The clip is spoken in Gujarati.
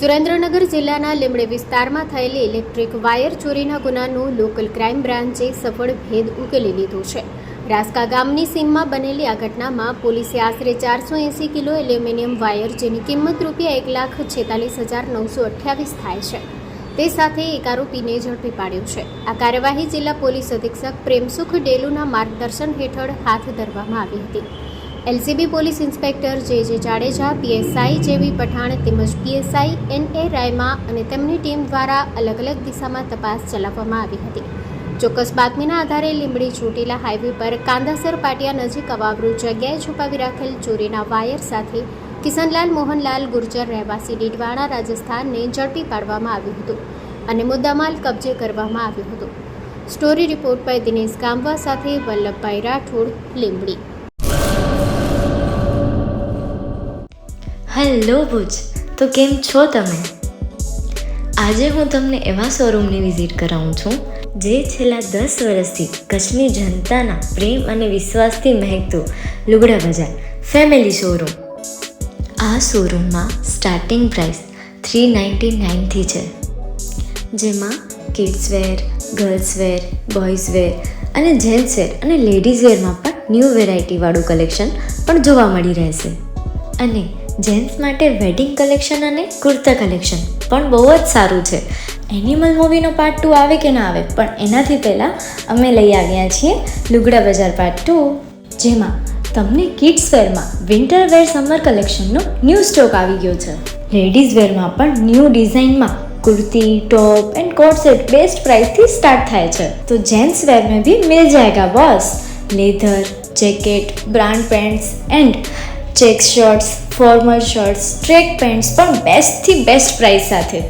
સુરેન્દ્રનગર જિલ્લાના લીંબડી વિસ્તારમાં થયેલી ઇલેક્ટ્રિક વાયર ચોરીના ગુનાનો લોકલ ક્રાઇમ બ્રાન્ચે સફળ ભેદ ઉકેલી લીધો છે. રાસકા ગામની સીમમાં બનેલી આ ઘટનામાં પોલીસે આશરે 480 કિલો એલ્યુમિનિયમ વાયર, જેની કિંમત ₹1,46,928 થાય છે, તે સાથે એક આરોપીને ઝડપી પાડ્યો છે. આ કાર્યવાહી જિલ્લા પોલીસ અધિક્ષક પ્રેમસુખ ડેલુના માર્ગદર્શન હેઠળ હાથ ધરવામાં આવી હતી. એલસીબી પોલીસ ઇન્સ્પેક્ટર જે જાડેજા, પીએસઆઈ જેવી પઠાણ તેમજ પીએસઆઈ NA રાયમા અને તેમની ટીમ દ્વારા અલગ અલગ દિશામાં તપાસ ચલાવવામાં આવી હતી. ચોક્કસ બાતમીના આધારે લીંબડી ચોટીલા હાઈવે પર કાંદાસર પાટિયા નજીક અવાવરૂ જગ્યાએ છુપાવી રાખેલ ચોરીના વાયર સાથે કિશનલાલ મોહનલાલ ગુર્જર, રહેવાસી ડીડવાણા, રાજસ્થાનને ઝડપી પાડવામાં આવ્યું હતું અને મુદ્દામાલ કબજે કરવામાં આવ્યો હતો. સ્ટોરી રિપોર્ટ પર દિનેશ ગામવા સાથે વલ્લભભાઈ રાઠોડ, લીંબડી. હેલો ભુજ, તો કેમ છો તમે? આજે હું તમને એવા શોરૂમની વિઝિટ કરાવું છું જે છેલ્લા 10 વર્ષથી કચ્છની જનતાના પ્રેમ અને વિશ્વાસથી મહેકતું લુગડા બજાર ફેમિલી શોરૂમ. આ શોરૂમમાં સ્ટાર્ટિંગ પ્રાઇસ $399થી છે, જેમાં kids wear, girls wear, boys wear અને જેન્ટ્સ વેર અને લેડીઝ વેરમાં પણ ન્યૂ વેરાયટીવાળું કલેક્શન પણ જોવા મળી રહેશે. અને જેન્ટ્સ માટે વેડિંગ કલેક્શન અને કુર્તા કલેક્શન પણ બહુ જ સારું છે. એનિમલ મૂવીનો પાર્ટ 2 આવે કે ના આવે, પણ એનાથી પહેલાં અમે લઈ આવ્યા છીએ લુગડા બજાર પાર્ટ 2, જેમાં તમને કિડ્સ વેરમાં વિન્ટર વેર સમર કલેક્શનનો ન્યૂ સ્ટોક આવી ગયો છે. લેડીઝ વેરમાં પણ ન્યૂ ડિઝાઇનમાં kurti, top and coat set best price थी स्टार्ट थाय छे. तो जेंट्स वेर में भी मिल जाएगा boss. Leather, jacket, brand pants and check shirts, formal shirts, track pants પણ બેસ્ટ થી બેસ્ટ પ્રાઇસ સાથે.